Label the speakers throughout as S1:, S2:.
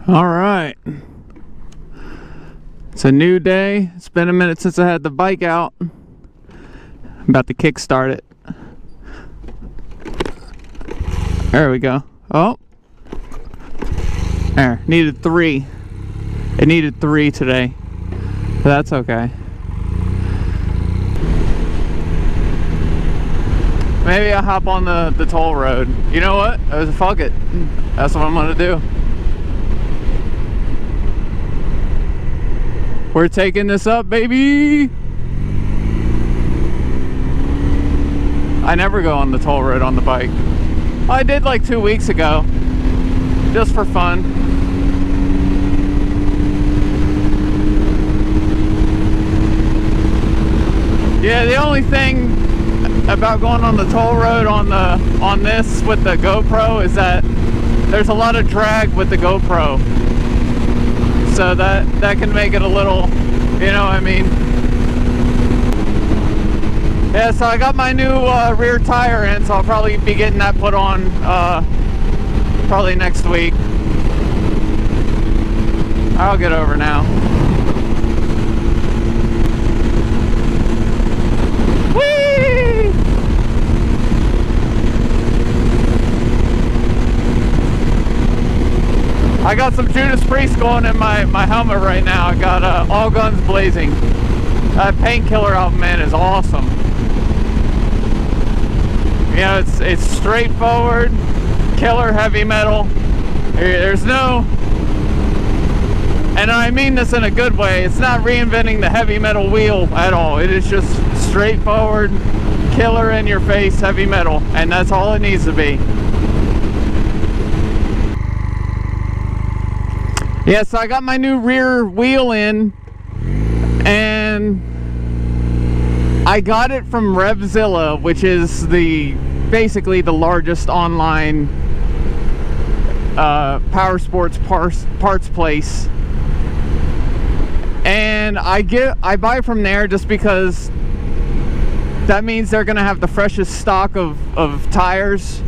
S1: All right. It's a new day. It's been a minute since I had the bike out. I'm about to kickstart it. There we go. Oh. There. Needed 3. It needed 3 today. But that's okay. Maybe I'll hop on the toll road. You know what? Fuck it. That's what I'm gonna do. We're taking this up, baby! I never go on the toll road on the bike. I did like 2 weeks ago. Just for fun. Yeah, the only thing about going on the toll road on this with the GoPro is that there's a lot of drag with the GoPro. So that can make it a little, you know what I mean? Yeah, so I got my new rear tire in, so I'll probably be getting that put on probably next week. I'll get over now. Whee! I got some Judas Priest going in my helmet right now. I got All Guns Blazing. That Painkiller album, man, is awesome. You know, it's straightforward, killer heavy metal. There's no, and I mean this in a good way, it's not reinventing the heavy metal wheel at all. It is just straightforward, killer in your face heavy metal, and that's all it needs to be. Yeah, so I got my new rear wheel in, and I got it from Revzilla, which is basically the largest online power sports parts place. And I buy from there just because that means they're gonna have the freshest stock of tires.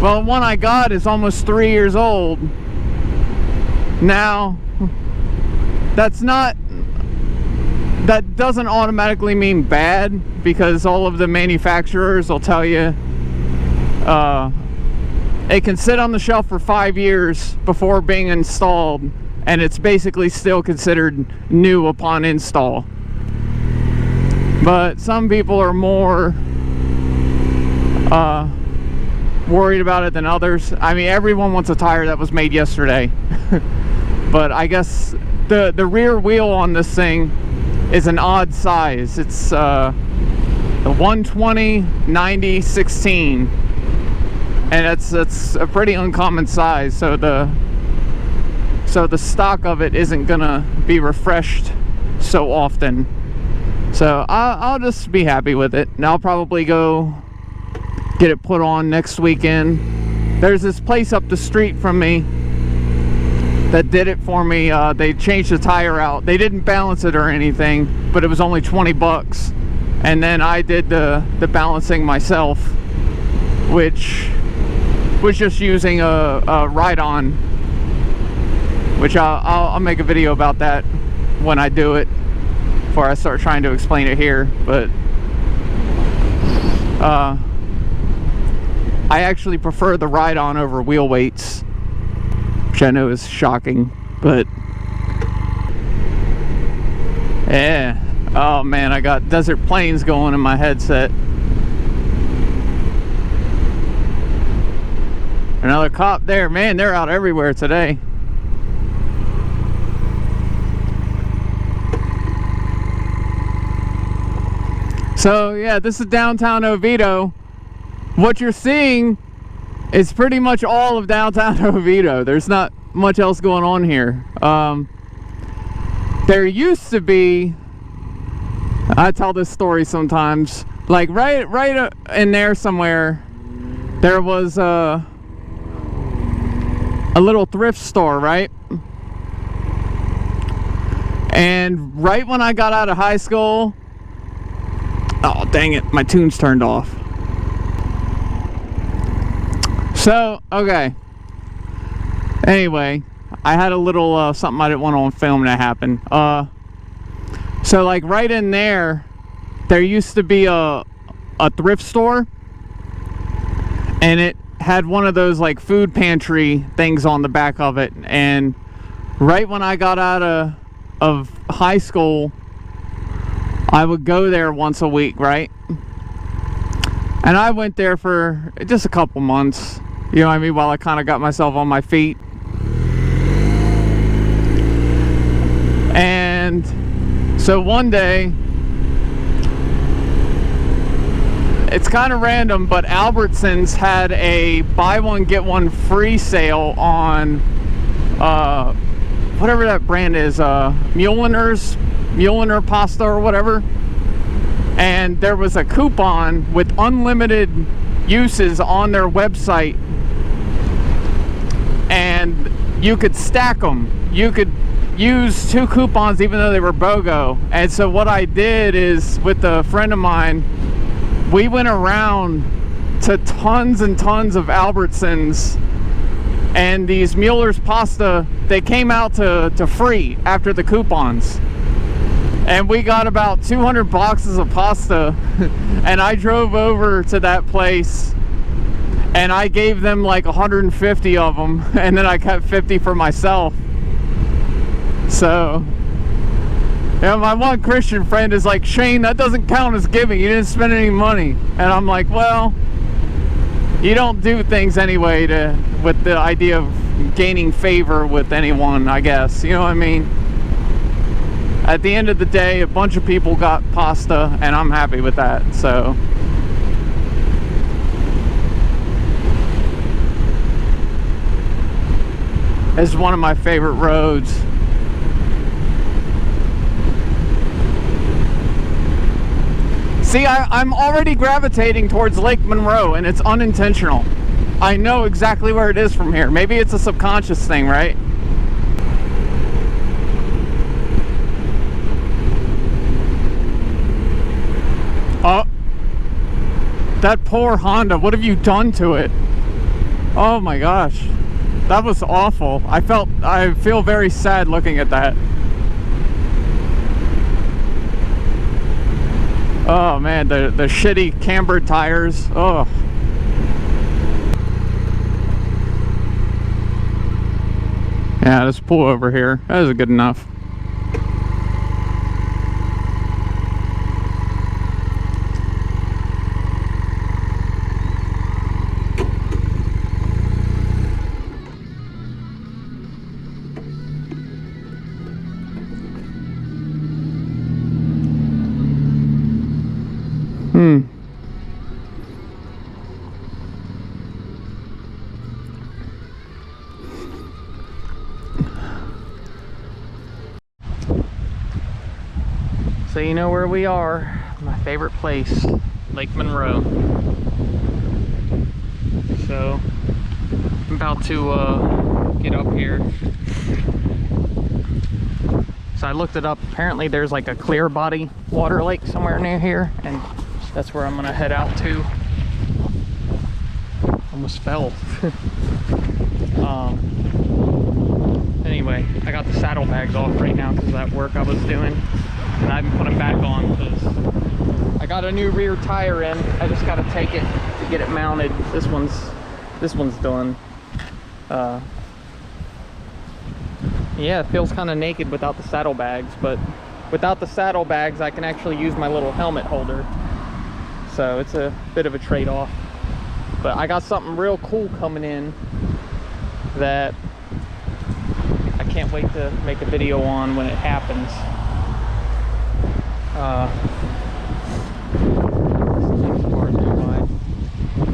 S1: Well, the one I got is almost 3 years old. Now, that doesn't automatically mean bad, because all of the manufacturers will tell you it can sit on the shelf for 5 years before being installed, and it's basically still considered new upon install. But some people are more worried about it than others. I mean, everyone wants a tire that was made yesterday. But I guess the rear wheel on this thing is an odd size. It's the 120 90 16, and it's a pretty uncommon size. So the stock of it isn't gonna be refreshed so often. So I'll just be happy with it, and I'll probably go get it put on next weekend. There's this place up the street from me that did it for me. They changed the tire out. They didn't balance it or anything, but it was only 20 bucks. And then I did the balancing myself, which was just using a ride-on, which I'll make a video about that when I do it, before I start trying to explain it here. But I actually prefer the ride-on over wheel weights, which I know is shocking, but yeah. Oh man, I got Desert Plains going in my headset. Another cop there. Man, they're out everywhere today. So yeah, this is downtown Oviedo. What you're seeing is pretty much all of downtown Oviedo. There's not much else going on here. There used to be, I tell this story sometimes, like right in there somewhere, there was a little thrift store, right? And right when I got out of high school, oh dang it, my tune's turned off. So, okay. Anyway, I had a little something I didn't want on film that happened. So like right in there used to be a thrift store, and it had one of those like food pantry things on the back of it. And right when I got out of high school, I would go there once a week, right? And I went there for just a couple months, you know what I mean, while I kind of got myself on my feet. And so one day, it's kind of random, but Albertsons had a buy one get one free sale on whatever that brand is, Muehlner pasta or whatever. And there was a coupon with unlimited uses on their website, and you could stack them. You could use 2 coupons even though they were BOGO. And so what I did is, with a friend of mine, we went around to tons and tons of Albertsons, and these Mueller's pasta, they came out to free after the coupons. And we got about 200 boxes of pasta, and I drove over to that place, and I gave them like 150 of them, and then I kept 50 for myself. So, yeah, my one Christian friend is like, Shane, that doesn't count as giving. You didn't spend any money. And I'm like, well, you don't do things anyway with the idea of gaining favor with anyone, I guess. You know what I mean? At the end of the day, a bunch of people got pasta, and I'm happy with that. So, it's one of my favorite roads. See, I'm already gravitating towards Lake Monroe, and it's unintentional. I know exactly where it is from here. Maybe it's a subconscious thing, right? Oh, that poor Honda. What have you done to it? Oh my gosh. That was awful. I feel very sad looking at that. Oh man, the shitty cambered tires. Oh. Yeah, let's pull over here. That is good enough. So you know where we are. My favorite place, Lake Monroe. So I'm about to get up here. So I looked it up. Apparently there's like a clear body water lake somewhere near here, and that's where I'm gonna head out to. Almost fell. Anyway, I got the saddlebags off right now because of that work I was doing, and I haven't put them back on because I got a new rear tire in. I just got to take it to get it mounted. This one's done. Yeah, it feels kind of naked without the saddlebags, but without the saddlebags I can actually use my little helmet holder, so it's a bit of a trade-off. But I got something real cool coming in that I can't wait to make a video on when it happens.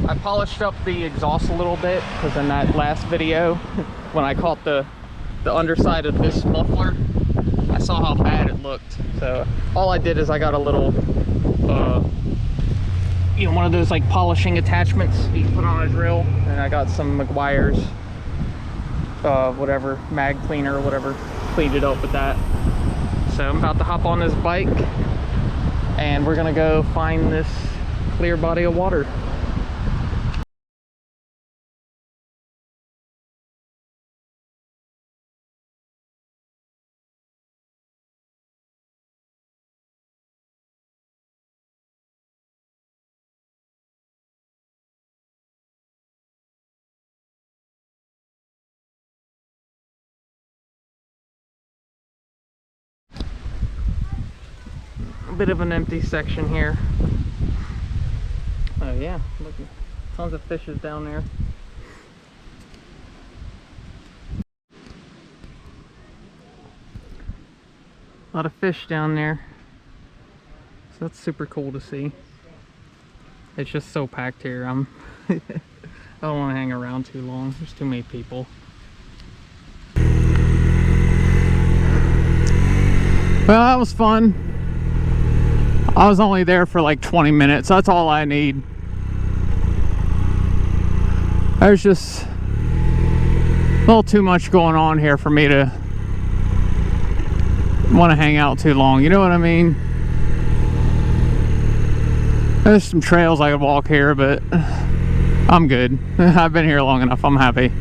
S1: I polished up the exhaust a little bit because in that last video when I caught the underside of this muffler, I saw how bad it looked. So all I did is I got a little you know, one of those like polishing attachments you can put on a drill, and I got some Meguiar's whatever, mag cleaner or whatever, cleaned it up with that. So I'm about to hop on this bike and we're gonna go find this clear body of water. bit of an empty section here. Oh yeah, look, tons of fishes down there. A lot of fish down there. So that's super cool to see. It's just so packed here. I don't want to hang around too long. There's too many people. Well, that was fun. I was only there for like 20 minutes. That's all I need. There's just a little too much going on here for me to want to hang out too long. You know what I mean? There's some trails I could walk here, but I'm good. I've been here long enough. I'm happy.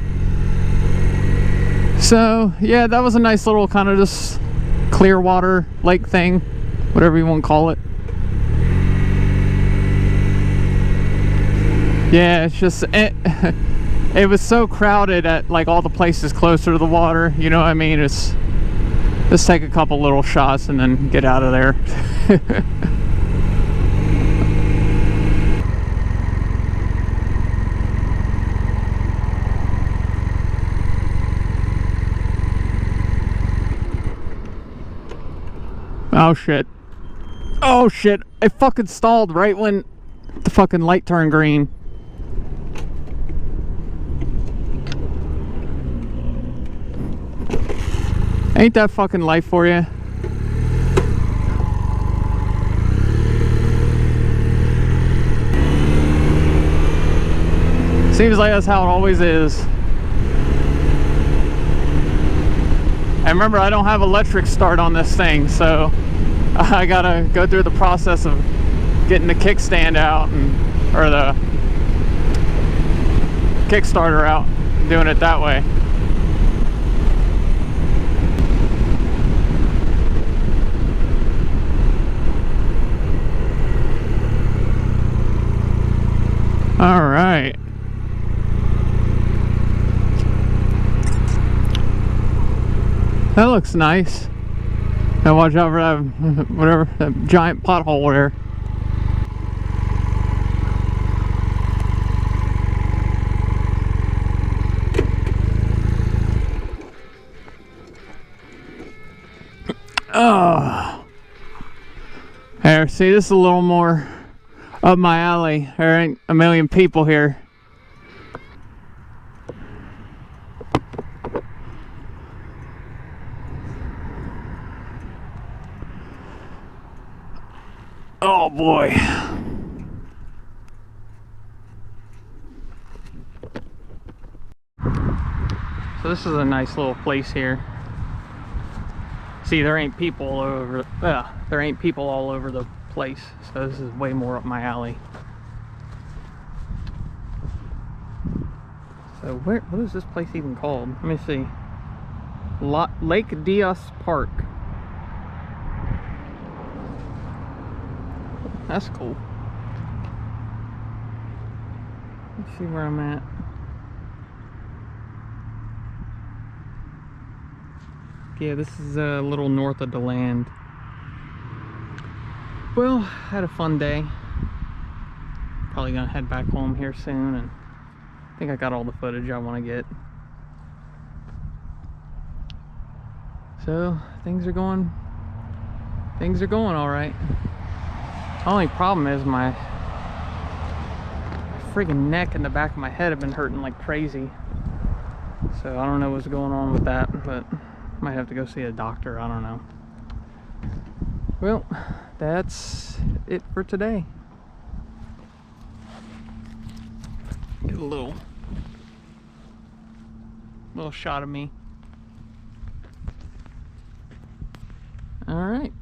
S1: So, yeah, that was a nice little kind of just clear water lake thing, whatever you want to call it. Yeah, it's just it was so crowded at like all the places closer to the water, you know what I mean? It's just take a couple little shots and then get out of there. Oh shit. Oh shit. I fucking stalled right when the fucking light turned green. Ain't that fucking life for you? Seems like that's how it always is. And remember, I don't have electric start on this thing, so I gotta go through the process of getting the kickstand out or the Kickstarter out, doing it that way. All right. That looks nice. Now watch out for that, whatever, that giant pothole there. Oh. There, see, this is a little more up my alley. There ain't a million people here. Oh boy. So this is a nice little place here. See, there ain't people all over the place. So this is way more up my alley. So what is this place even called? Let me see. Lake Dios Park. That's cool. Let's see where I'm at. Yeah, this is a little north of DeLand. Well, had a fun day. Probably gonna head back home here soon, and I think I got all the footage I want to get. So things are going all right. The only problem is my friggin' neck and the back of my head have been hurting like crazy. So I don't know what's going on with that, but might have to go see a doctor. I don't know. Well, that's it for today. Get a little shot of me. All right.